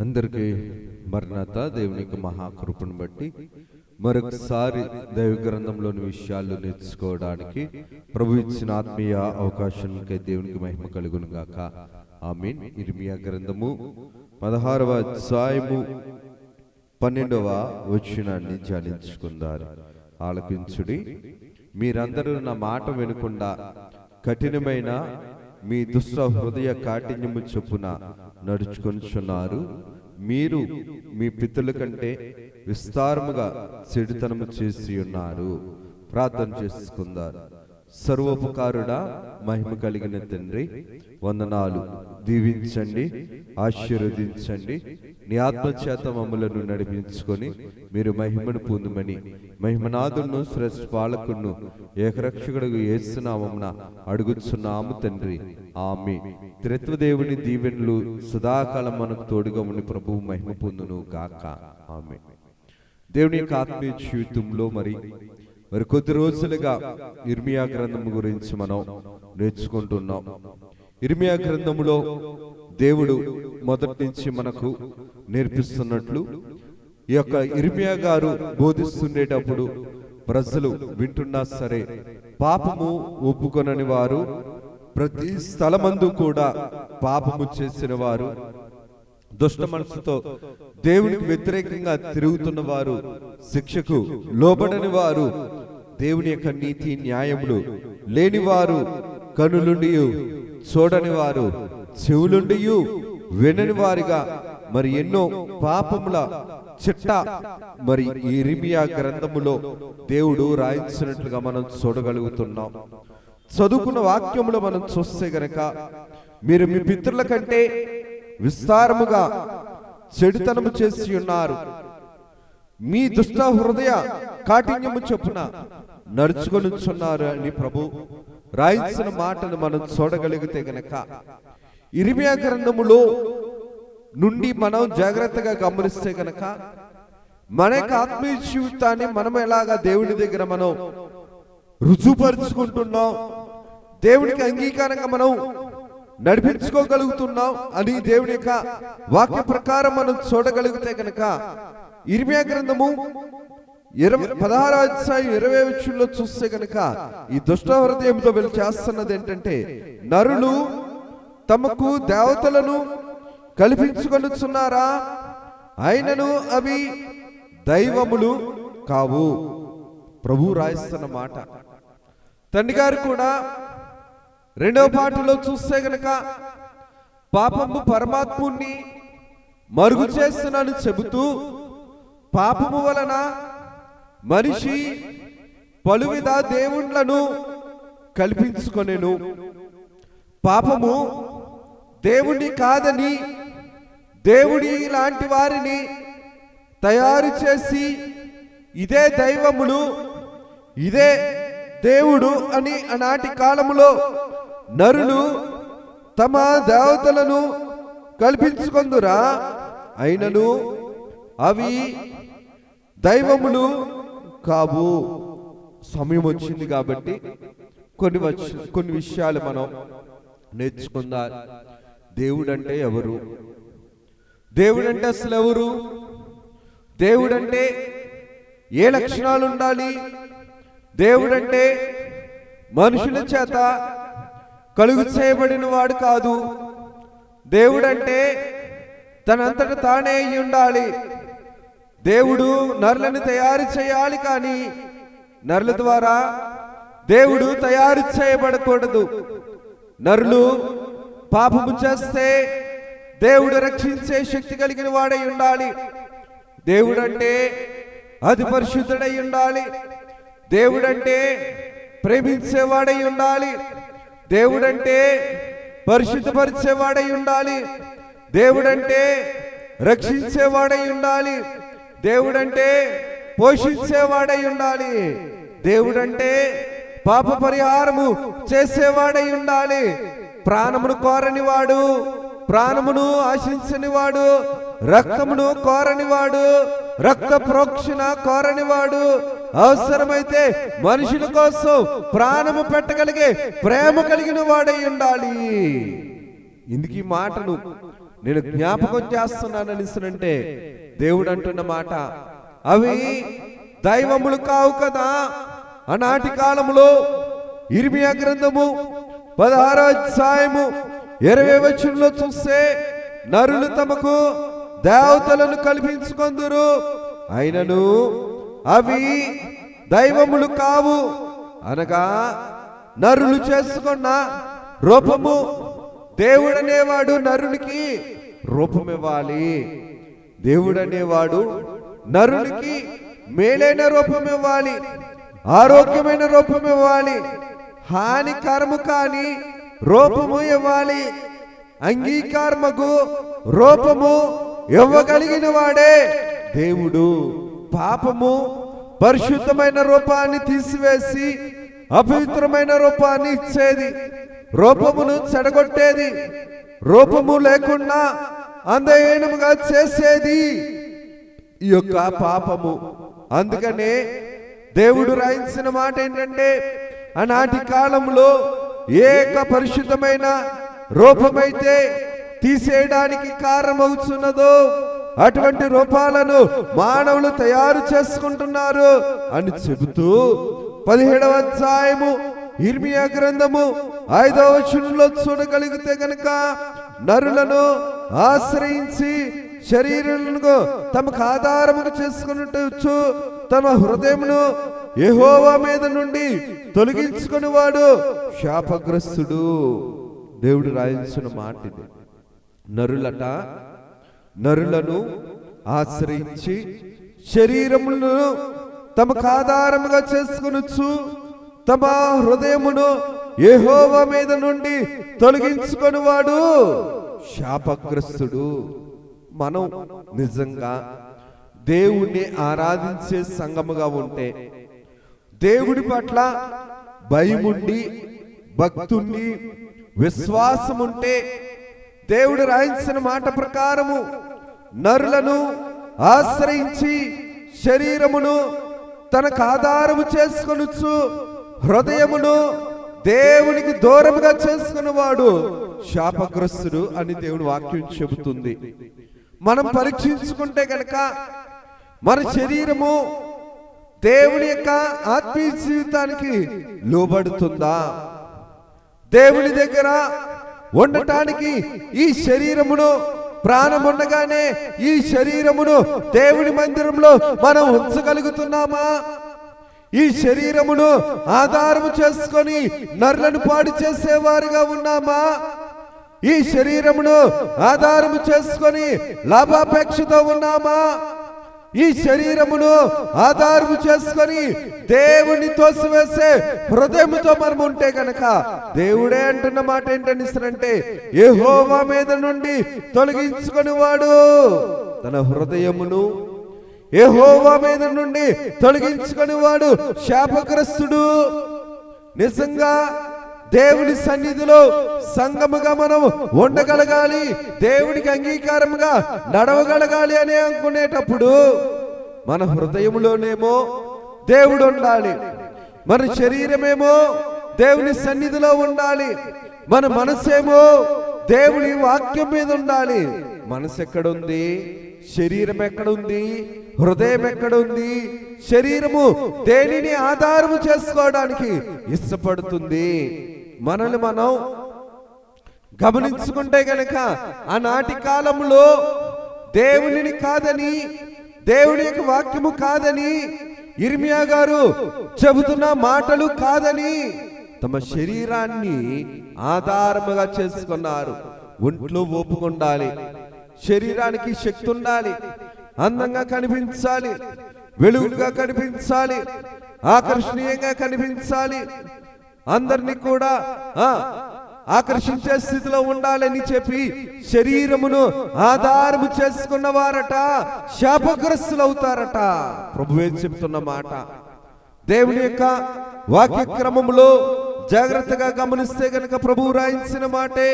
అందరికీ మరణత దేవునికి మహాకృపను బట్టి మరొకసారి దైవ గ్రంథంలోని విషయాలు నేర్చుకోవడానికి ప్రభు ఇచ్చిన ఆత్మీయ అవకాశానికి దేవునికి మహిమ కలుగును గాక. ఆమేన్. ఇర్మియా గ్రంథము 16వ అధ్యాయము 12వ వచనాన్ని ధ్యానించుకుందారు. ఆలకించుడి. మీరందరూ నా మాట వినకుండా కఠినమైన మీ దుష్ట హృదయ కాఠిన్యము చొప్పున నడుచుకొనుచున్నారు. మీరు మీ పితరుల కంటే విస్తారముగా చెడుతనము చేసి ఉన్నారు. ప్రార్థన చేసుకుందారు. సర్వోపకారుడా, మహిమ కలిగిన తండ్రి, వందనాలు. దీవించండి, ఆశీర్వదించండి. నీ ఆత్మచేత మమ్మలను నడిపించుకొని మీరు మహిమను పొందుమని మహిమనాథును శ్రేష్ఠ పాలకును ఏకరక్షకుడు యేసు నామమున అడుగుచున్నాము తండ్రి. ఆమేన్. త్రిత్వదేవుని దీవెనలు సదాకాలం మనకు తోడుగా ఉండి ప్రభువు మహిమ పొందును గాక. ఆమేన్. దేవుని యొక్క ఆత్మీయ జీవితంలో మరి కొద్ది రోజులుగా ఇర్మియా గ్రంథం గురించి మనం నేర్చుకుంటున్నాం. ఇర్మియా గ్రంథములో దేవుడు మొదటి నుంచి మనకు నేర్పిస్తున్నట్లు ఈ యొక్క ఇర్మియా గారు బోధిస్తుండేటప్పుడు ప్రజలు వింటున్నా సరే పాపము ఒప్పుకొనని వారు, ప్రతి స్థలమందు కూడా పాపము చేసిన వారు, దుష్ట మనసుతో దేవునికి వ్యతిరేకంగా తిరుగుతున్న వారు, శిక్షకు లోబడని వారు, దేవుని యొక్క నీతి న్యాయములు లేనివారు, కనులుండి చూడని వారు, చెవులుండి వినని వారిగా మరి ఎన్నో పాపముల చిట్ట మరి ఇర్మియా గ్రంథములో దేవుడు రాయించినట్లుగా మనం చూడగలుగుతున్నాం. చదువుకున్న వాక్యములో మనం చూస్తే గనక మీరు మీ పితరుల కంటే విస్తారముగా చెడుతనము చేసి ఉన్నారు, మీ దుష్ట హృదయ కాఠిన్యము చొప్పున నడుచుకొనుచున్నారు అని ప్రభు రాయించిన మాటను మనం చూడగలిగితే గనక ఇర్మియా గ్రంథములో నుండి మనం జాగ్రత్తగా గమనిస్తే గనక మన యొక్క ఆత్మీయ జీవితాన్ని మనం ఎలాగా దేవుని దగ్గర మనం రుజువుపరుచుకుంటున్నాం, దేవునికి అంగీకారంగా మనం నడిపించుకోగలుగుతున్నాం అని దేవుని యొక్క వాక్య ప్రకారం మనం చూడగలిగితే కనుక ఇర్మియా గ్రంథము 16వ అధ్యాయం 20వ వచనంలో చూస్తే కనుక ఈ దుష్ట హృదయంతో వీళ్ళు చేస్తున్నది ఏంటంటే, నరులు తమకు దేవతలను కల్పించుకొనుచున్నారా, అయినను అవి దైవములు కావు. ప్రభు రాయిస్తున్న మాట. తండ్రి గారు కూడా 2వ పాటలో చూస్తే గనక పాపము పరమాత్ముని మరుగు చేస్తున్నాను చెబుతూ, పాపము వలన మనిషి పలువిధ దేవుళ్ళను కల్పించుకొనెను. పాపము దేవుడి కాదని దేవుడి లాంటి వారిని తయారు చేసి ఇదే దైవములు, ఇదే దేవుడు అని ఆనాటి కాలములో నరులు తమ దేవతలను కల్పించుకొందురా, అయినను అవి దైవములు కావు. సమయం వచ్చింది కాబట్టి కొన్ని విషయాలు మనం నేర్చుకుందాం. దేవుడంటే ఎవరు? దేవుడంటే అసలు ఎవరు? దేవుడంటే ఏ లక్షణాలు ఉండాలి? దేవుడంటే మనుషుల చేత కలుగు చేయబడిన వాడు కాదు. దేవుడంటే తనంతట తానే అయి ఉండాలి. దేవుడు నరులను తయారు చేయాలి, కానీ నరుల ద్వారా దేవుడు తయారు చేయబడకూడదు. నరులు పాపము చేస్తే దేవుడు రక్షించే శక్తి కలిగిన వాడై ఉండాలి. దేవుడంటే అతి పరిశుద్ధుడై ఉండాలి. దేవుడంటే ప్రేమించేవాడై ఉండాలి. దేవుడంటే పరిశుద్ధపరిచేవాడై ఉండాలి. దేవుడంటే రక్షించేవాడై ఉండాలి. దేవుడంటే పోషించేవాడై ఉండాలి. దేవుడంటే పాప పరిహారము చేసేవాడై ఉండాలి. ప్రాణమును కోరనివాడు, ప్రాణమును ఆశించనివాడు, రక్తమును కోరనివాడు, రక్త ప్రోక్షణ కోరనివాడు, అవసరమైతే మనుషుల కోసం ప్రాణము పెట్టగలిగే ప్రేమ కలిగిన వాడై ఉండాలి. ఇందుకు ఈ మాటను నేను జ్ఞాపకం చేస్తున్నాను అనిసనంటే దేవుడు అంటున్న మాట, అవి దైవములు కావు కదా. ఆనాటి కాలంలో ఇర్మియా గ్రంథము 16వ అధ్యాయము 20వ వచనంలో చూస్తే, నరులు తమకు దేవతలను కల్పించుకొందురు, అయినను అవి దైవములు కావు. అనగా నరులు చేసుకున్న రూపము, దేవుడనేవాడు నరునికి రూపమివ్వాలి. దేవుడనేవాడు నరునికి మేలైన రూపమివ్వాలి, ఆరోగ్యమైన రూపమివ్వాలి, హానికరము కాని రూపము ఇవ్వాలి. అంగీకారముకు రూపము ఇవ్వగలిగిన వాడే దేవుడు. పాపము పరిశుద్ధమైన రూపాన్ని తీసివేసి అపవిత్రమైన రూపాన్ని ఇచ్చేది, రూపమును చెడగొట్టేది, రూపము లేకుండా అందహీనముగా చేసేది ఈ యొక్క పాపము. అందుకనే దేవుడు రాయించిన మాట ఏంటంటే, ఆనాటి కాలంలో ఏక పరిశుద్ధమైన రూపమైతే తీసేయడానికి కారణమవుతున్నదో అటువంటి రూపాలను మానవులు తయారు చేసుకుంటున్నారు అని చెబుతూ 17వ అధ్యాయము ఇర్మియా గ్రంథము 5వ వచనంలో చూడగలిగితే గనుక, నరులను ఆశ్రయించి శరీరాలను తమకు ఆధారముగా చేసుకున్నట్టు తమ హృదయమును యెహోవా మీద నుండి తొలగించుకుని వాడు శాపగ్రస్తుడు. దేవుడు రాయించిన మాట ఇది. నరులను ఆశ్రయించి శరీరములను తమకు ఆధారముగా చేసుకొనొచ్చు తమ హృదయమును యెహోవా మీద నుండి తొలగించుకొని వాడు శాపగ్రస్తుడు. మనం నిజంగా దేవుణ్ణి ఆరాధించే సంఘముగా ఉంటే, దేవుడి పట్ల భయముండి భక్తుణ్ణి విశ్వాసం ఉంటే, దేవుడు రాయించిన మాట ప్రకారము నరులను ఆశ్రయించి శరీరమును తనకు ఆధారము చేసుకొనొచ్చు హృదయమును దేవునికి దూరముగా చేసుకున్నవాడు శాపగ్రస్తుడు అని దేవుని వాక్యం చెబుతుంది. మనం పరీక్షించుకుంటే గనక మన శరీరము దేవుని యొక్క ఆత్మీయ జీవితానికి లోబడుతుందా? దేవుని దగ్గర ఉండటానికి ఈ శరీరమును ప్రాణం ఉండగానే ఈ శరీరమును దేవుని మందిరంలో మనం ఉంచగలుగుతున్నామా? ఈ శరీరమును ఆధారము చేసుకొని నరులను పాడు చేసేవారుగా ఉన్నామా? ఈ శరీరమును ఆధారము చేసుకొని లాభాపేక్షతో ఉన్నామా? ఈ శరీరమును ఆధారము చేసుకొని దేవుని తోసివేసే హృదయముతో మనం ఉంటే గనక దేవుడే అంటున్న మాట ఏంటనిస్తారంటే, యెహోవా మీద నుండి తొలగించుకొని వాడు తన హృదయమును యెహోవా మీద నుండి తొలగించుకొని వాడు శాపగ్రస్తుడు. నిజంగా దేవుని సన్నిధిలో సంఘముగా మనం ఉండగలగాలి, దేవునికి అంగీకారముగా నడవగలగాలి అని అనుకునేటప్పుడు మన హృదయములోనేమో దేవుడు ఉండాలి, మన శరీరమేమో దేవుని సన్నిధిలో ఉండాలి, మన మనసేమో దేవుని వాక్యం మీద ఉండాలి. మనసు ఎక్కడుంది? శరీరం ఎక్కడుంది? హృదయం ఎక్కడుంది? శరీరము దేనిని ఆధారము చేసుకోవడానికి ఇష్టపడుతుంది? మనల్ని మనం గమనించుకుంటే గనక ఆనాటి కాలంలో దేవునిని కాదని, దేవుని యొక్క వాక్యము కాదని, ఇర్మియా గారు చెబుతున్న మాటలు కాదని తమ శరీరాన్ని ఆధారముగా చేసుకున్నారు. ఒంట్లో ఓపుకుండాలి, శరీరానికి శక్తి ఉండాలి, అందంగా కనిపించాలి, వెలుగుగా కనిపించాలి, ఆకర్షణీయంగా కనిపించాలి, అందరినీ కూడా ఆకర్షించే స్థితిలో ఉండాలని చెప్పి శరీరమును ఆధారము చేసుకున్న వారట శాపగ్రస్తులు అవుతారట. ప్రభువే చెప్తున్న మాట. దేవుని యొక్క వాక్య క్రమములో జాగ్రత్తగా గమనిస్తే గనక ప్రభువు రాయించిన మాటే,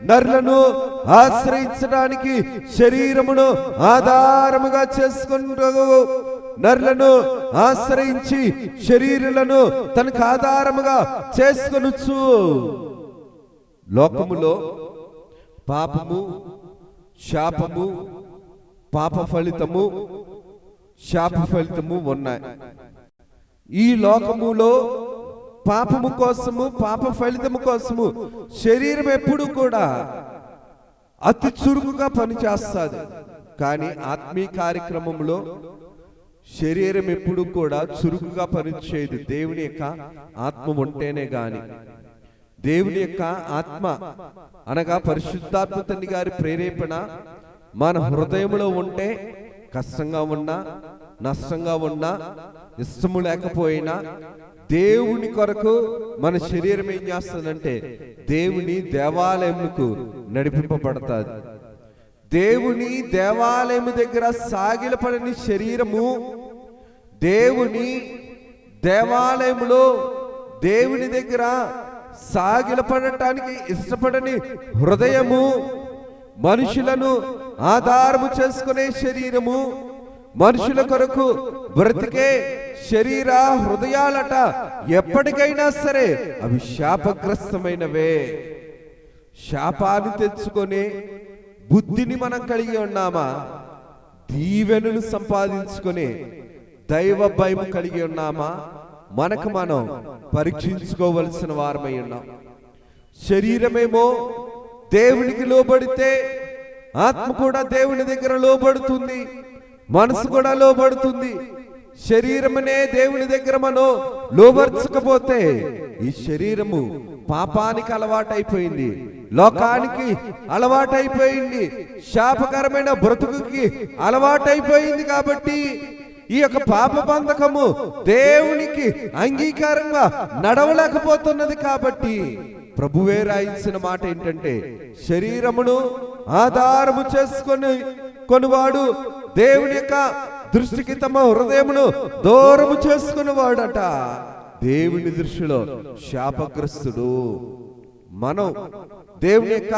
నరులను ఆశ్రయించడానికి శరీరమును ఆధారముగా చేసుకుంటూ నరులను ఆశ్రయించి శరీరులను తనకు ఆధారముగా చేసుకొనొచ్చు. లోకములో పాపము శాపము, పాప ఫలితము, శాప ఫలితము ఉన్నాయి. ఈ లోకములో పాపము కోసము, పాప ఫలితము కోసము శరీరం ఎప్పుడు కూడా అతి చురుకుగా పనిచేస్తుంది. కానీ ఆత్మీయ కార్యక్రమంలో శరీరం ఎప్పుడు కూడా చురుకుగా పనిచేయదు. దేవుని యొక్క ఆత్మ ఉంటేనే గాని, దేవుని యొక్క ఆత్మ అనగా పరిశుద్ధాత్మ తండ్రి గారి ప్రేరేపణ మన హృదయంలో ఉంటే కష్టంగా ఉన్నా, నష్టంగా ఉన్నా, ఇష్టము లేకపోయినా దేవుని కొరకు మన శరీరం ఏం చేస్తుందంటే దేవుని దేవాలయముకు నడిపింపబడతాది. దేవుని దేవాలయము దగ్గర సాగిలపడని శరీరము, దేవుని దేవాలయములో దేవుని దగ్గర సాగిలపడటానికి ఇష్టపడని హృదయము, మనుషులను ఆధారము చేసుకునే శరీరము, మనుషుల కొరకు బ్రతికే శరీర హృదయాలట ఎప్పటికైనా సరే అవి శాపగ్రస్తమైనవే. శాపాన్ని తెచ్చుకొని బుద్ధిని మనం కలిగి ఉన్నామా? దీవెనను సంపాదించుకొని దైవ భయం కలిగి ఉన్నామా? మనకు మనం పరీక్షించుకోవలసిన వారమై ఉన్నాం. శరీరమేమో దేవునికి లోబడితే ఆత్మ కూడా దేవుని దగ్గర లోబడుతుంది, మనసు కూడా లోబడుతుంది. శరీరమనే దేవుని దగ్గర మనం లోబర్చకపోతే ఈ శరీరము పాపానికి అలవాటైపోయింది, లోకానికి అలవాటైపోయింది, శాపకరమైన బ్రతుకుకి అలవాటైపోయింది. కాబట్టి ఈ యొక్క పాప బంధకము దేవునికి అంగీకారంగా నడవలేకపోతున్నది. కాబట్టి ప్రభువే రాయించిన మాట ఏంటంటే, శరీరమును ఆధారము చేసుకొని కొనువాడు దేవుని యొక్క దృష్టికి తమ హృదయమును దూరము చేసుకుని వాడట దేవుని దృష్టిలో శాపగ్రస్తుడు. మనం దేవుని యొక్క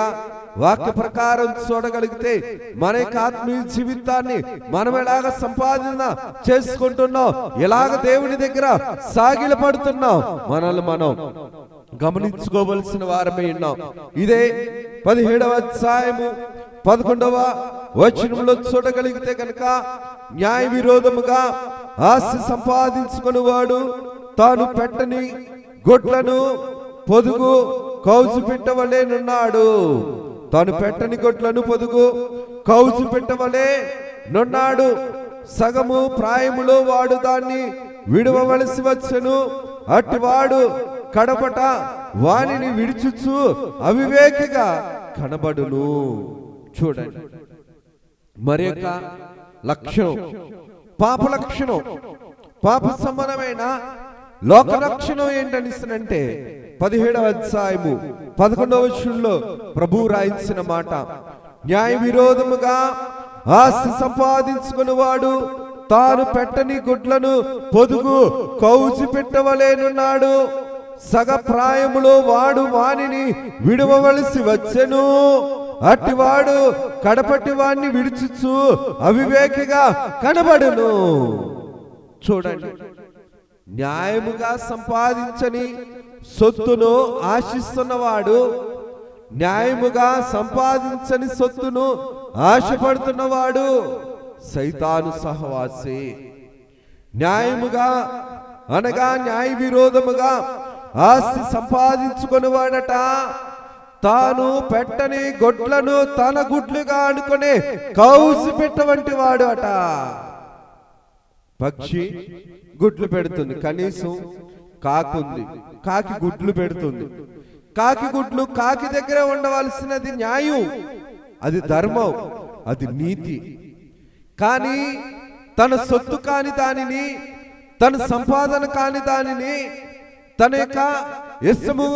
వాక్య ప్రకారం చూడగలిగితే మన యొక్క ఆత్మీయ జీవితాన్ని మనం ఎలాగ సంపాదన చేసుకుంటున్నాం, ఎలాగ దేవుని దగ్గర సాగిల పడుతున్నాం, మనల్ని మనం గమనించుకోవలసిన వారమే ఉన్నాం. ఇదే 17వ అధ్యాయము 11వ వచనంలో చూడగలిగితే కనుక, న్యాయ విరోధముగా ఆస్తి సంపాదించుకుని వాడు తాను పెట్టని గొడ్లను పొదుగు కౌజు పెట్టవలేనున్నాడు. తాను పెట్టని గొడ్లను పొదుగు కౌజు పెట్టవలే నున్నాడు. సగము ప్రాయములో వాడు దాన్ని విడవవలసి వచ్చెను. అట్టివాడు కడపట వానిని విడిచుచు అవివేకిగా కనబడును. చూడండి, మరి యొక్క లక్షణం, పాప లక్షణం, పాప సంబంధమైన లోక లక్షణం ఏంటనిస్తానంటే 17వ అధ్యాయము 11వ వచనంలో ప్రభు రాయించిన మాట, న్యాయ విరోధముగా ఆస్తి సంపాదించుకుని వాడు తాను పెట్టని గుడ్లను పొదుగు కౌచి పెట్టవలేనున్నాడు. సగ ప్రాయములో వాడు వానిని విడవవలసి వచ్చెను. అట్టివాడు కడపటి వాణ్ణి విడిచుచు అవివేకిగా కనబడును. చూడండి, న్యాయముగా సంపాదించని సొత్తును ఆశిస్తున్నవాడు, న్యాయముగా సంపాదించని సొత్తును ఆశపడుతున్నవాడు సైతాను సహవాసి. న్యాయముగా అనగా న్యాయ విరోధముగా ఆస్తి సంపాదించుకుని వాడట తాను పెట్టని గొడ్లను తన గుడ్లుగా అనుకునే కౌసు పెట్టవంటి వాడు అట. పక్షి గుడ్లు పెడుతుంది, కనీసం కాకుంది, కాకి గుడ్లు పెడుతుంది. కాకి గుడ్లు కాకి దగ్గర ఉండవలసినది న్యాయం, అది ధర్మం, అది నీతి. కానీ తన సొత్తు కాని దానిని, తన సంపాదన కాని దానిని, తన యొక్క ఇష్టము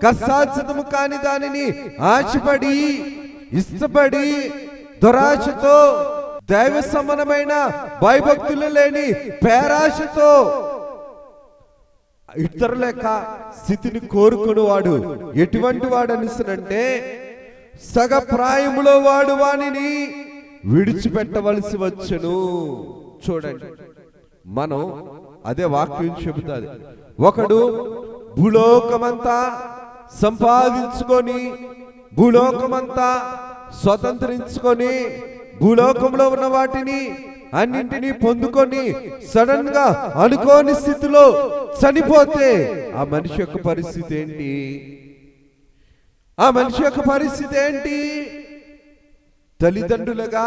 కష్టార్జితము కాని దానిని ఆశపడి, ఇష్టపడి, దురాశతో, దైవ సంబంధమైన భయభక్తులు లేని పేరాశతో ఇతరుల యొక్క స్థితిని కోరుకుని వాడు ఎటువంటి వాడు అనిస్తానంటే, సగ ప్రాయములో వాడు వానిని విడిచిపెట్టవలసి వచ్చును. చూడండి, మనం అదే వాక్యం చెబుతాది. ఒకడు భూలోకమంతా సంపాదించుకొని, భూలోకమంతా స్వతంత్రించుకొని భూలోకంలో ఉన్న వాటిని అన్నింటినీ పొందుకొని సడన్ గా అనుకోని స్థితిలో చనిపోతే ఆ మనిషి యొక్క పరిస్థితి ఏంటి? ఆ మనిషి యొక్క పరిస్థితి ఏంటి? తల్లిదండ్రులుగా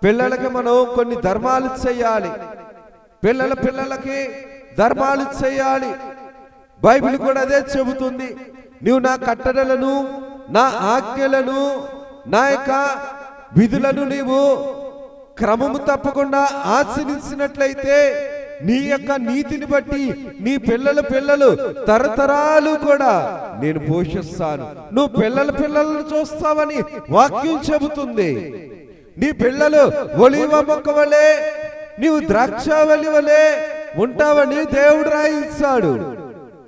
పిల్లలకి మనం కొన్ని ధర్మాలు చేయాలి. పిల్లలకి ధర్మాలు చేయాలి. బైబిల్ కూడా అదే చెబుతుంది. నీవు నా కట్టడలను, నా ఆజ్ఞలను, నా యొక్క విధులను నీవు క్రమము తప్పకుండా ఆచరించినట్లయితే నీ యొక్క నీతిని బట్టి నీ పిల్లలు తరతరాలు కూడా నేను పోషిస్తాను. నువ్వు పిల్లలను చూస్తావని వాక్యం చెబుతుంది. నీ పిల్లలు ఒలీవ మొక్క వలె, నీవు ద్రాక్షావళి వలె ఉంటావని దేవుడు రాయించాడు.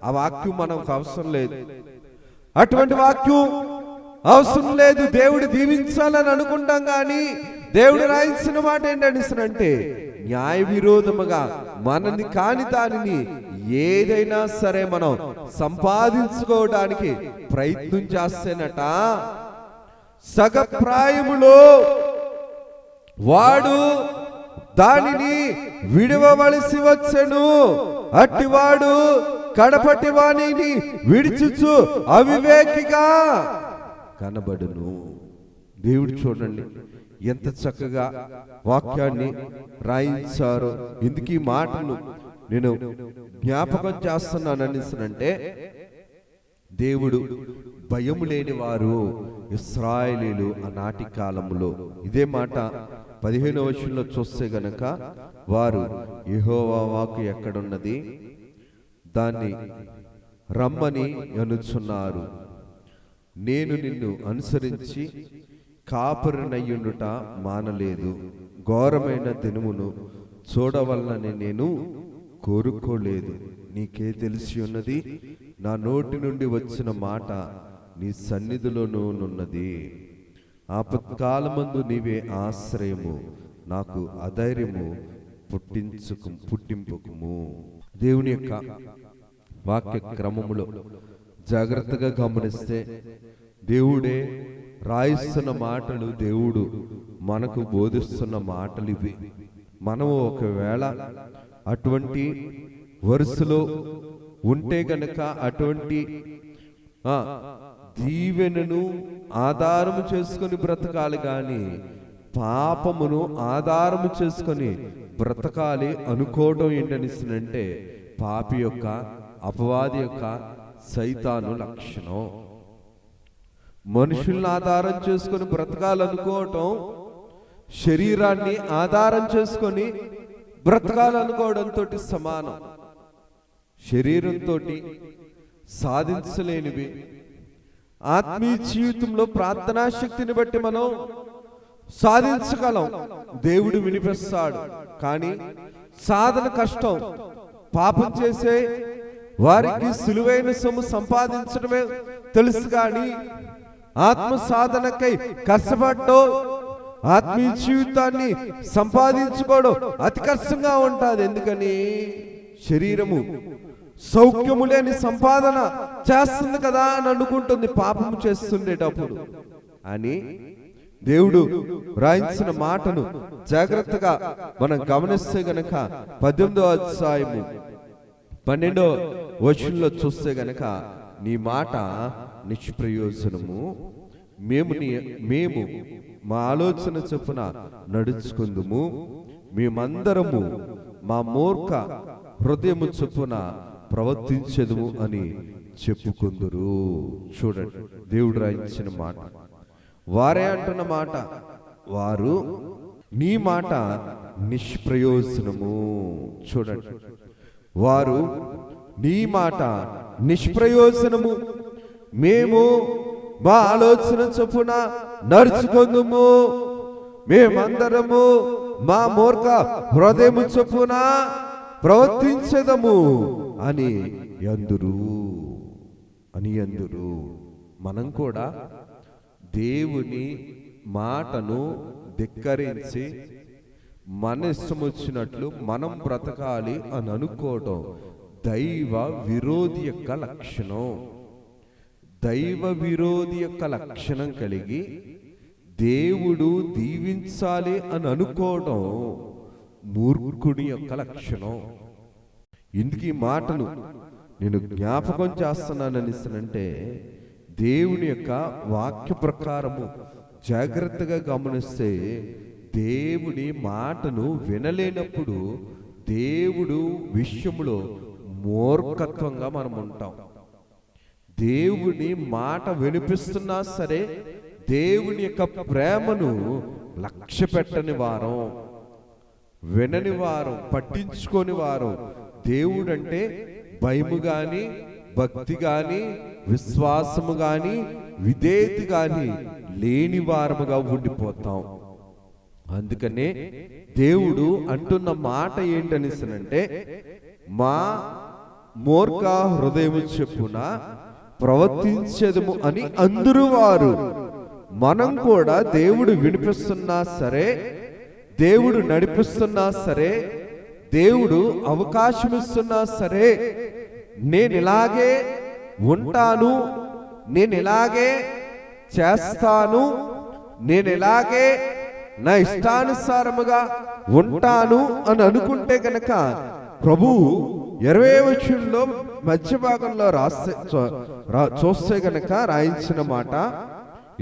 ఆ వాక్యం మనకు అవసరం లేదు. అటువంటి వాక్యం అవసరం లేదు. దేవుడు దీవించాలని అనుకుంటాం, కానీ దేవుడు రాయించిన మాట ఏంటంటే న్యాయ విరోధముగా మనని కాని దానిని ఏదైనా సరే మనం సంపాదించుకోవడానికి ప్రయత్నం చేస్తేనట సగప్రాయములో వాడు దానిని విడవవలసి వచ్చెను. అట్టివాడు కడపటి వాణిని విడిచుచు అవివేకిగా కనబడును. దేవుడు చూడండి ఎంత చక్కగా వాక్యాన్ని రాయించారో. ఎందుకు ఈ మాటలు నేను జ్ఞాపకం చేస్తున్నానంటే, దేవుడు భయము లేని వారు ఇశ్రాయేలీయులు ఆనాటి కాలంలో. ఇదే మాట 15వ వచనంలో చూస్తే గనక, వారు యెహోవా వాక్కు ఎక్కడున్నది, దాన్ని రమ్మని అనుచున్నారు. నేను నిన్ను అనుసరించి కాపరినయ్యుండుట మానలేదు. ఘోరమైన దినమును చూడవలనని నేను కోరుకోలేదు. నీకే తెలిసి ఉన్నది, నా నోటి నుండి వచ్చిన మాట నీ సన్నిధిలోనున్నది. ఆపత్కాలమందు నీవే ఆశ్రయము, నాకు అధైర్యము పుట్టింపుకుము. దేవుని యొక్క వాక్య క్రమములో జాగ్రత్తగా గమనిస్తే దేవుడే రాయిస్తున్న మాటలు, దేవుడు మనకు బోధిస్తున్న మాటలు ఇవి. మనము ఒకవేళ అటువంటి వరుసలో ఉంటే గనక అటువంటి దీవెనను ఆధారము చేసుకొని బ్రతకాలి, కానీ పాపమును ఆధారము చేసుకొని బ్రతకాలి అనుకోవడం ఏంటనిస్తుందంటే పాపి యొక్క, అపవాది యొక్క, సైతాను లక్షణం. మనుషుల్ని ఆధారం చేసుకొని బ్రతకాలనుకోవటం శరీరాన్ని ఆధారం చేసుకొని బ్రతకాలనుకోవడంతో సమానం. శరీరంతో సాధించలేనివి ఆత్మీయ జీవితంలో ప్రార్థనా శక్తిని బట్టి మనం సాధించగలం, దేవుడు వినిపిస్తాడు. కానీ సాధన కష్టం. పాపం చేసే వారికి సులువైన సొమ్ము సంపాదించడమే తెలుసు, కానీ ఆత్మ సాధనకై కష్టపడటం, ఆత్మీయ జీవితాన్ని సంపాదించుకోవడం అతి కష్టంగా ఉంటుంది. ఎందుకని? శరీరము సౌఖ్యము లేని సంపాదన చేస్తుంది కదా అని అనుకుంటుంది పాపము చేస్తుండేటప్పుడు. అని దేవుడు రాయించిన మాటను జాగ్రత్తగా మనం గమనిస్తే గనక 18వ అధ్యాయము 12వ వచనంలో చూస్తే గనక, నీ మాట నిష్ప్రయోజనము, మేము మా ఆలోచన చొప్పున నడుచుకుందుము, మేమందరము మా మూర్ఖ హృదయము చొప్పున ప్రవర్తించదుము అని చెప్పుకుందురు. చూడండి దేవుడు రాయించిన మాట, వారే అంటున్న మాట, వారు నీ మాట నిష్ప్రయోజనము. చూడండి, వారు నీ మాట నిష్ప్రయోజనము, మేము మా ఆలోచన చొప్పున నడుచుకుందుము, మేమందరము మా మూర్ఖ హృదయము చొప్పున ప్రవర్తించదము అని అందురు. మనం కూడా దేవుని మాటను ధిక్కరించి మన ఇష్టం వచ్చినట్లు మనం బ్రతకాలి అని అనుకోవటం దైవ విరోధి యొక్క లక్షణం. దైవ విరోధి యొక్క లక్షణం కలిగి దేవుడు దీవించాలి అని అనుకోవడం మూర్ఖుడి యొక్క లక్షణం. ఎందుకు ఈ మాటలు నేను జ్ఞాపకం చేస్తున్నానంటే, దేవుని యొక్క వాక్య ప్రకారము జాగ్రత్తగా గమనిస్తే, దేవుని మాటను వినలేనప్పుడు దేవుడు విషయంలో మూర్ఖత్వంగా మనం ఉంటాం. దేవుని మాట వినిపిస్తున్నా సరే దేవుని యొక్క ప్రేమను లక్ష్య పెట్టని వారం, వినని వారం, పట్టించుకొని వారం, దేవుడంటే భయము గాని, భక్తి గాని, విశ్వాసము గాని, విధేయత గాని లేని వారముగా ఉండిపోతాం. అందుకనే దేవుడు అంటున్న మాట ఏంటనిసనంటే, మా మూర్ఖ హృదయము చెప్పున ప్రవర్తించదము అని అందరూ వారు. మనం కూడా దేవుడు వినిపిస్తున్నా సరే, దేవుడు నడిపిస్తున్నా సరే, దేవుడు అవకాశం ఇస్తున్నా సరే, నేను ఇలాగే ఉంటాను, నేను ఇలాగే చేస్తాను, నేను ఇలాగే నా ఇష్టానుసారముగా ఉంటాను అని అనుకుంటే గనక, ప్రభు 20వ వచనంలో మధ్య భాగంలో చూస్తే గనక రాయించిన మాట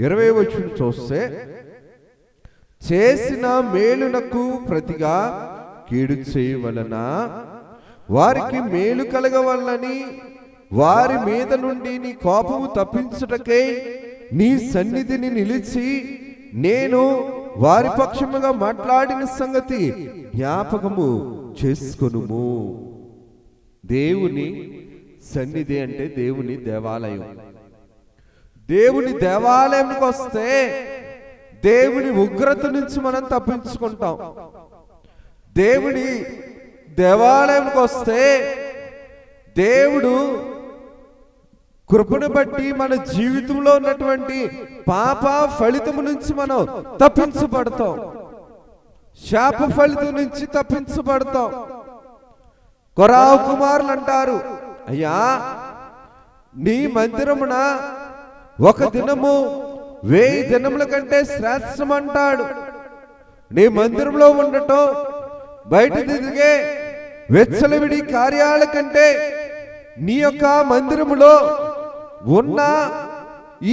20వ వచనం చూస్తే, చేసిన మేలునకు ప్రతిగా కీడు చేయవలన వారికి మేలు కలగవలనని వారి మీద నుండి నీ కోపము తప్పించుటకై నీ సన్నిధిని నిలిచి నేను వారి పక్షముగా మాట్లాడిన సంగతి జ్ఞాపకము చేసుకొనుము. దేవుని సన్నిధి అంటే దేవుని దేవాలయం. దేవుని దేవాలయంకి వస్తే దేవుని ఉగ్రత నుంచి మనం తప్పించుకుంటాం. దేవుని దేవాలయంకి వస్తే దేవుడు కృపను బట్టి మన జీవితంలో ఉన్నటువంటి పాప ఫలితము నుంచి మనం తప్పించబడతాం, శాప ఫలితం నుంచి తప్పించబడతాం. కొరావు కుమారులు అంటారు, అయ్యా నీ మందిరమున ఒక దినము 1000 దినముల కంటే శ్రేష్టం అంటాడు. నీ మందిరంలో ఉండటం బయట తిరిగే వెచ్చలవిడి కార్యాల కంటే నీ యొక్క మందిరములో ఉన్న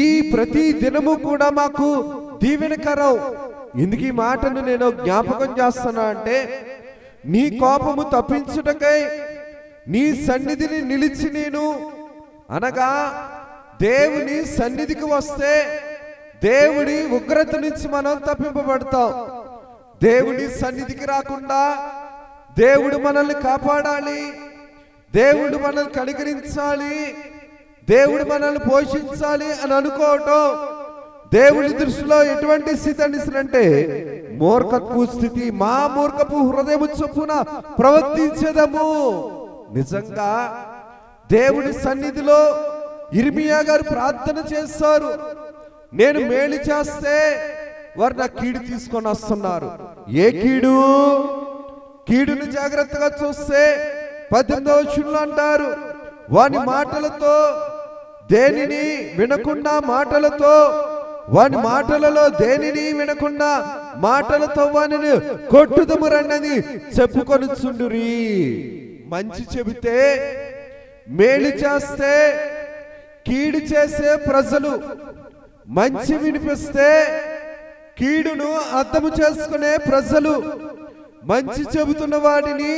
ఈ ప్రతి దినము కూడా మాకు దీవెనకరం. ఎందుకు ఈ మాటను నేను జ్ఞాపకం చేస్తున్నా అంటే, నీ కోపము తప్పించుటకై నీ సన్నిధిని నిలిచి నేను అనగా దేవుని సన్నిధికి వస్తే దేవుడి ఉగ్రత నుంచి మనం తప్పింపబడతాం. దేవుడి సన్నిధికి రాకుండా దేవుడు మనల్ని కాపాడాలి, దేవుడు మనల్ని కనికరించాలి, దేవుడు మనల్ని పోషించాలి అని అనుకోవటం దేవుడి దృష్టిలో ఎటువంటి స్థితి అంటే మూర్ఖపు స్థితి. మా మూర్ఖపు హృదయము చొప్పున ప్రవర్తించేదము. నిజంగా దేవుడి సన్నిధిలో ఇర్మియా గారు ప్రార్థన చేస్తారు, నేను మేలు చేస్తే వారు నా కీడు తీసుకొని వస్తున్నారు. ఏ కీడు? కీడుని జాగ్రత్తగా చూస్తే 18వ వచనంలో అంటారు, వాని మాటలతో దేనిని వినకుండా మాటలతో, వాని మాటలలో దేనిని వినకుండా మాటలతో వానిని కొట్టుదము రండి చెప్పుకొని చుండురి. మంచి చెబితే, మేలు చేస్తే కీడు చేసే ప్రజలు, మంచి వినిపిస్తే కీడును అర్థము చేసుకునే ప్రజలు, మంచి చెబుతున్న వాడిని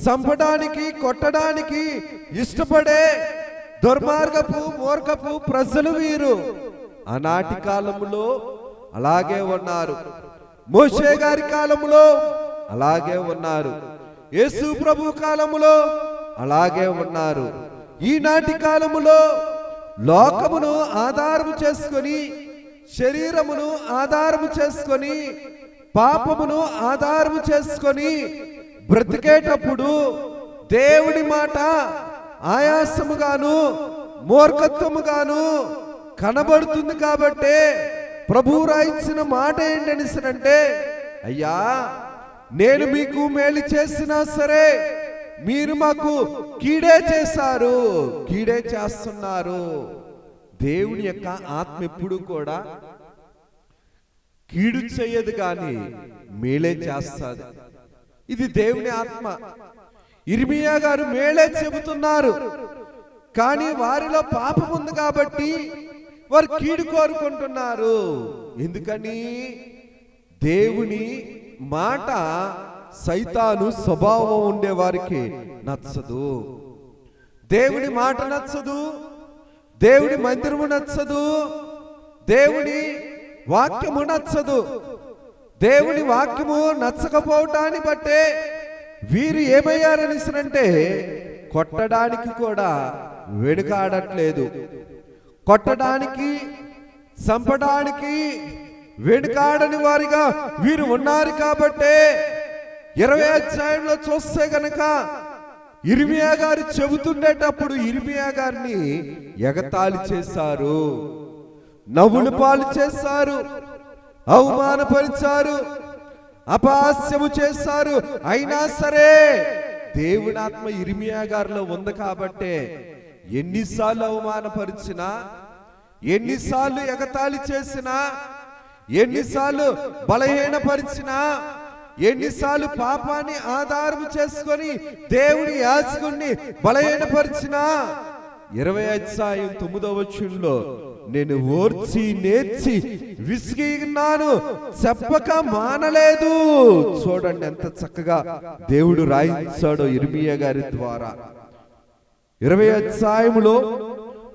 చంపడానికి కొట్టడానికి ఇష్టపడే దుర్మార్గపు మూర్ఖపు ప్రజలు వీరు. ఆనాటి కాలంలో అలాగే ఉన్నారు, మోషే గారి కాలంలో అలాగే ఉన్నారు, యేసు ప్రభు కాలంలో అలాగే ఉన్నారు. ఈనాటి కాలములో లోకమును ఆధారము చేసుకొని, శరీరమును ఆధారము చేసుకొని, పాపమును ఆధారము చేసుకొని బ్రతికేటప్పుడు దేవుడి మాట ఆయాసముగాను మూర్ఖత్వముగాను కనబడుతుంది. కాబట్టి ప్రభు రాయించిన మాట ఏంటనిసనంటే, అయ్యా నేను మీకు మేలు చేసినా సరే మీరు మాకు కీడే చేశారు, కీడే చేస్తున్నారు. దేవుని యొక్క ఆత్మ ఎప్పుడు కూడా కీడు చేయదు కానీ మేలే చేస్తుంది. ఇది దేవుని ఆత్మ. ఇర్మియా గారు మేలే చెబుతున్నారు, కానీ వారిలో పాపం ఉంది కాబట్టి వారు కీడు కోరుకుంటున్నారు. ఎందుకని? దేవుని మాట సైతాను స్వభావం ఉండే వారికి నచ్చదు. దేవుని మాట నచ్చదు, దేవుని మందిరము నచ్చదు, దేవుని వాక్యము నచ్చదు. దేవుని వాక్యము నచ్చకపోవటాన్ని బట్టే వీరు ఏమయ్యారనిసరంటే కొట్టడానికి కూడా వెనుకాడట్లేదు. కొట్టడానికి, చంపడానికి వెనుకాడని వారిగా వీరు ఉన్నారు. కాబట్టే 20వ అధ్యాయంలో చూస్తే గనక ఇర్మియా గారు చెబుతుండేటప్పుడు ఇర్మియా గారిని ఎగతాళి చేశారు, నవ్వులు పాలు చేశారు, అవమానపరిచారు, అపహాస్యము చేశారు. అయినా సరే దేవుని ఆత్మ ఇర్మియా గారిలో ఉంది కాబట్టే ఎన్నిసార్లు అవమానపరిచినా, ఎన్నిసార్లు ఎగతాళి చేసినా, ఎన్నిసార్లు బలహీనపరిచినా, ఎన్నిసార్లు పాపాన్ని ఆధారం చేసుకొని దేవుని యాజకుడిని బలహీనపరిచినా 20వ అధ్యాయం 9వ వచనంలో నేను ఓర్చి నేర్చి విసిగినాను, చెప్పక మానలేదు. చూడండి ఎంత చక్కగా దేవుడు రాయించాడో ఇర్మియా గారి ద్వారా. 20వ అధ్యాయంలో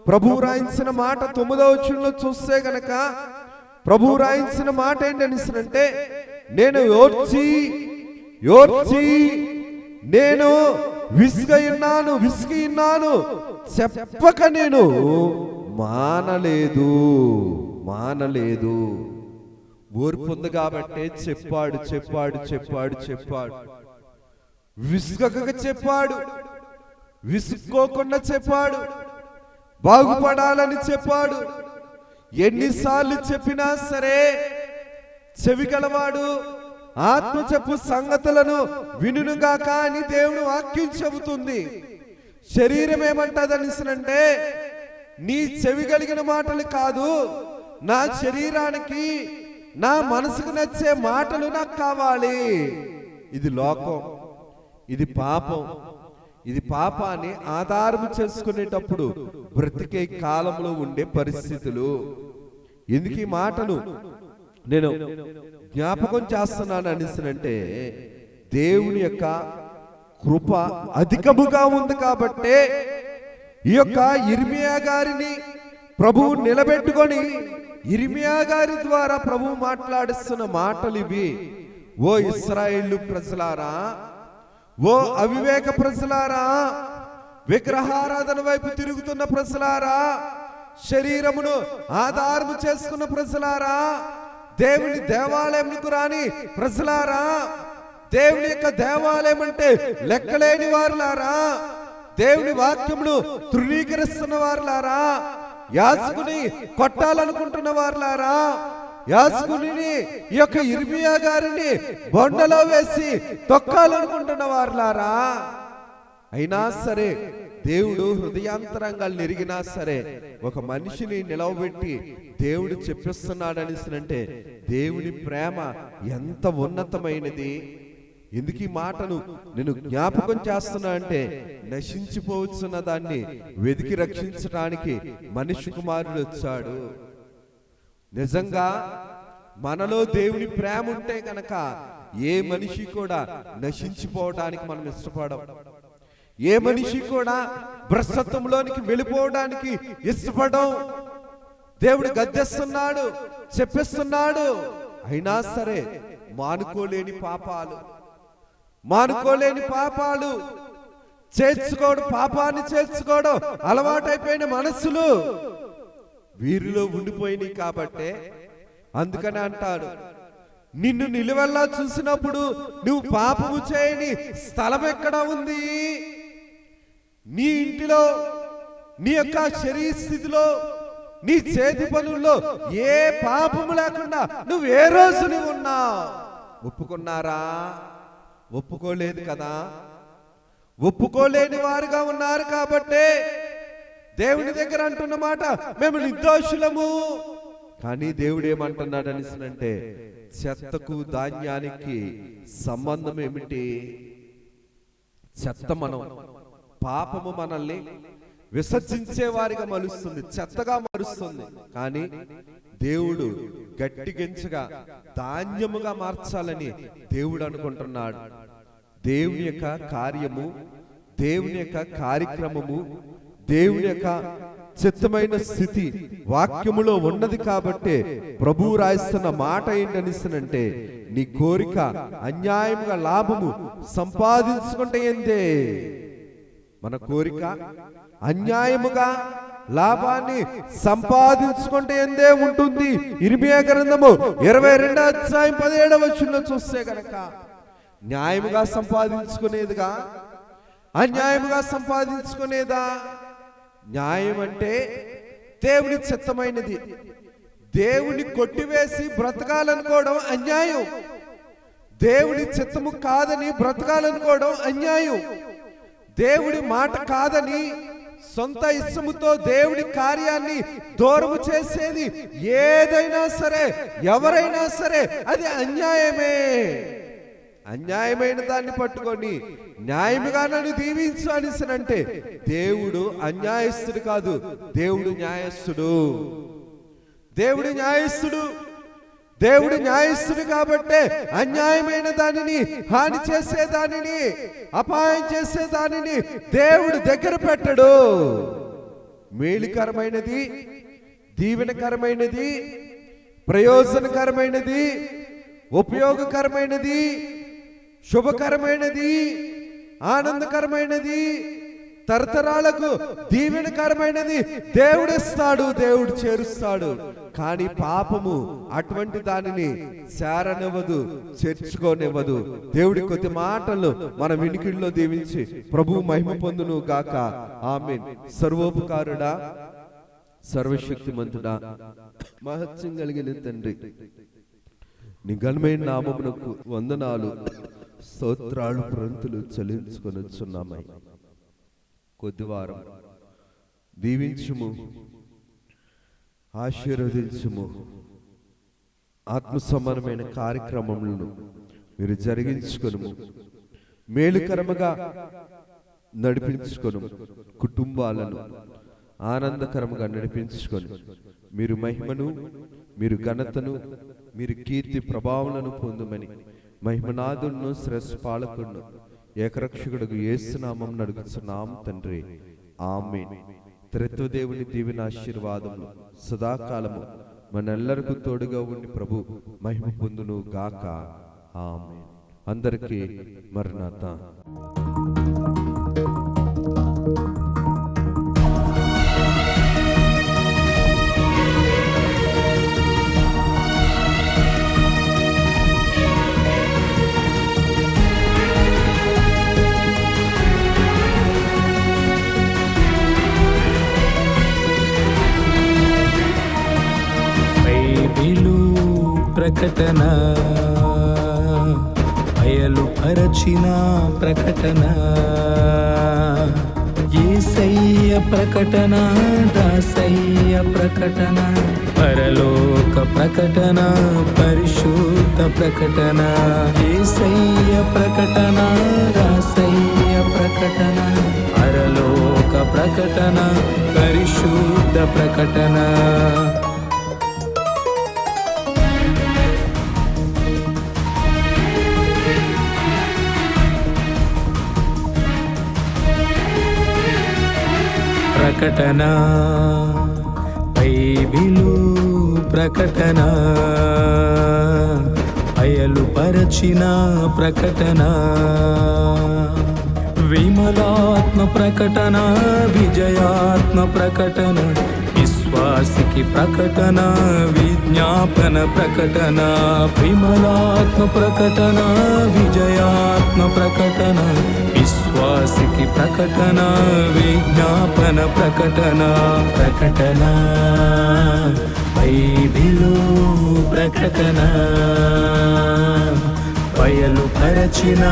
ప్రభు రాయించిన మాట 9వ వచనంలో చూస్తే గనక ప్రభు రాయించిన మాట ఏంటనిసరంటే, నేను ఓర్చి నేను విసిగి ఉన్నాను, చెప్పక నేను మానలేదు. ఓర్పు ఉంది కాబట్టే చెప్పాడు. విసుగక చెప్పాడు, విసుక్కోకుండా చెప్పాడు, బాగుపడాలని చెప్పాడు. ఎన్నిసార్లు చెప్పినా సరే చెవి గలవాడు ఆత్మ చెప్పు సంగతులను వినుగాక అని దేవుడు వాక్యం చెబుతుంది. శరీరం ఏమంటదనిసనంటే, నీ చెవి కలిగిన మాటలు కాదు, నా శరీరానికి నా మనసుకు నచ్చే మాటలు నాకు కావాలి. ఇది లోకం, ఇది పాపం. ఇది పాపాన్ని ఆధారం చేసుకునేటప్పుడు బ్రతికే కాలంలో ఉండే పరిస్థితులు. ఎందుకు ఈ మాటలు నేను జ్ఞాపకం చేస్తున్నాను అనిసనంటే, దేవుని యొక్క కృప అధికముగా ఉంది కాబట్టే ఈ యొక్క ఇర్మియా గారిని ప్రభువు నిలబెట్టుకొని ఇర్మియా గారి ద్వారా ప్రభువు మాట్లాడిస్తున్న మాటలు ఇవి. ఓ ఇశ్రాయేలు ప్రజలారా, ఓ అవివేక ప్రజలారా, విగ్రహారాధన వైపు తిరుగుతున్న ప్రజలారా, శరీరమును ఆధారము చేసుకున్న ప్రజలారా, దేవుని దేవాలయంకు రాని ప్రజలారా, దేవుని యొక్క దేవాలయం అంటే లెక్కలేని వారులారా, దేవుని వాక్యమును తృణీకరిస్తున్న వారులారా, యాజకుని కొట్టాలనుకుంటున్న వారులారా, యాజకుని ఈ యొక్క ఇర్మియా గారిని బొండలో వేసి తొక్కాలనుకుంటున్న వారులారా, అయినా సరే దేవుడు హృదయాంతరంగాలు ఎరిగినా సరే ఒక మనిషిని నిలవబెట్టి దేవుడు చెప్పిస్తున్నాడనిసనంటే దేవుని ప్రేమ ఎంత ఉన్నతమైనది. ఎందుకు ఈ మాటను నేను జ్ఞాపకం చేస్తున్నా అంటే, నశించిపోవచ్చున్న దాన్ని వెతికి రక్షించడానికి మనిషి కుమారుడు వచ్చాడు. నిజంగా మనలో దేవుని ప్రేమ ఉంటే కనుక ఏ మనిషి కూడా నశించిపోవడానికి మనం ఇష్టపడం. ఏ మనిషి కూడా భ్రష్టత్వంలోనికి వెళ్ళిపోవడానికి ఇష్టపడం. దేవుడు గద్దెస్తున్నాడు, చెప్పిస్తున్నాడు. అయినా సరే మానుకోలేని పాపాలు చేర్చుకోవడం, పాపాన్ని చేర్చుకోవడం అలవాటైపోయిన మనసులు వీరిలో ఉండిపోయినాయి. కాబట్టే అందుకని అంటాడు, నిన్ను నిలువెల్లా చూసినప్పుడు నువ్వు పాపము చేయని స్థలం ఎక్కడ ఉంది? నీ ఇంటిలో, నీ యొక్క శరీర స్థితిలో, నీ చేతి పనుల్లో ఏ పాపము లేకుండా నువ్వు ఏ రోజు నువ్వు ఉన్నావు? ఒప్పుకున్నారా? ఒప్పుకోలేదు కదా. ఒప్పుకోలేని వారుగా ఉన్నారు కాబట్టే దేవుని దగ్గర అంటున్న మాట, మేము నిర్దోషులము, కానీ దేవుడు ఏమంటున్నాడు అంటే, చెత్తకు ధాన్యానికి సంబంధం ఏమిటి? చెత్త మనం, పాపము మనల్ని విసర్జించే వారిగా మలుస్తుంది, చెత్తగా మరుస్తుంది. కానీ దేవుడు గట్టిగించగా ధాన్యముగా మార్చాలని దేవుడు అనుకుంటున్నాడు. దేవుని యొక్క కార్యము, దేవుని యొక్క కార్యక్రమము, దేవుని యొక్క చిత్తమైన స్థితి వాక్యములో ఉన్నది. కాబట్టి ప్రభువు రాయిస్తున్న మాట ఏంటనిస్తున్నంటే, నీ కోరిక అన్యాయముగా లాభము సంపాదించుకుంటే ఏందే? మన కోరిక అన్యాయముగా లాభాన్ని సంపాదించుకుంటే ఎందే ఉంటుంది. ఇర్మియా గ్రంథము 22:17 చూస్తే గనక, న్యాయముగా సంపాదించుకునేదిగా, అన్యాయముగా సంపాదించుకునేదా? న్యాయం అంటే దేవుని చిత్తమైనది. దేవుని కొట్టివేసి బ్రతకాలనుకోవడం అన్యాయం. దేవుని చిత్తము కాదని బ్రతకాలనుకోవడం అన్యాయం. దేవుడి మాట కాదని సొంత ఇష్టముతో దేవుడి కార్యాన్ని దూరము చేసేది ఏదైనా సరే, ఎవరైనా సరే, అది అన్యాయమే. అన్యాయమైన దాన్ని పట్టుకొని న్యాయముగా నన్ను దీవించు అనిసనంటే, దేవుడు అన్యాయస్తుడు కాదు, దేవుడు న్యాయస్తుడు. దేవుడు న్యాయస్తుడు. దేవుడు న్యాయస్తుడు కాబట్టే అన్యాయమైన దానిని, హాని చేసే దానిని, అపాయం చేసే దానిని దేవుడు దగ్గర పెట్టడు. మేలుకరమైనది, దీవెనకరమైనది, ప్రయోజనకరమైనది, ఉపయోగకరమైనది, శుభకరమైనది, ఆనందకరమైనది, తరతరాలకు దీవెనకరమైనది దేవుడు ఇస్తాడు, దేవుడు చేరుస్తాడు. కానీ పాపము అటువంటి దానిని చేరనివ్వదు, చేర్చుకోనివ్వదు. దేవుడి కొద్ది మాటలు మన వినికిడిలో దీవించి ప్రభువు మహిమ పొందును గాక. ఆమేన్. సర్వోపకారుడా, సర్వశక్తిమంతుడా, మహత్యం కలిగిన తండ్రి, నీ ఘనమైన నామమునకు వందనాలు, స్తోత్రాలు, ప్రంతులు చెల్లించుకొనుచున్నామయ్య. కొద్దివారం దీవించుము, ఆశీర్వదించుము. ఆత్మ సమానమైన కార్యక్రమములను మీరు జరిగించుకొనుము, మేలుకరముగా నడిపించుకొను, కుటుంబాలను ఆనందకరముగా నడిపించుకొని మీరు మహిమను, మీరు ఘనతను, మీరు కీర్తి ప్రభావాలను పొందుమని మహిమనాథులను, శ్రేష్ఠ పాలకులను, ఏకరక్షకుడు యేసు నామమున అడుగుచున్నాం తండ్రి. ఆమేన్. త్రిత్వదేవుని దీవెన ఆశీర్వాదములు సదాకాలము మనెల్లరికీ తోడుగా ఉండి ప్రభు మహిమ పొందును గాక. ఆమేన్. అందరికీ మరణాత. ప్రకటన, బయలుపరచిన ప్రకటన, యేసయ్య ప్రకటన, దాసయ్య ప్రకటన, పరలోక ప్రకటన, పరిశుద్ధ ప్రకటన, యేసయ్య ప్రకటన, దాసయ్య ప్రకటన, పరలోక ప్రకటన, పరిశుద్ధ ప్రకటన. ప్రకటన, బైబిలు ప్రకటన, బయలుపరచిన ప్రకటన, విమలాత్మ ప్రకటన, విజయాత్మ ప్రకటన, విశ్వాసికి ప్రకటన, విజ్ఞాపన ప్రకటన, విమలాత్మ ప్రకటన, విజయాత్మ ప్రకటన, విశ్వాసికి ప్రకటన, విజ్ఞాపన ప్రకటన. ప్రకటన, బైబిలు ప్రకటన, బయలుపరచిన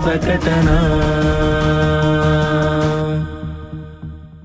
ప్రకటన.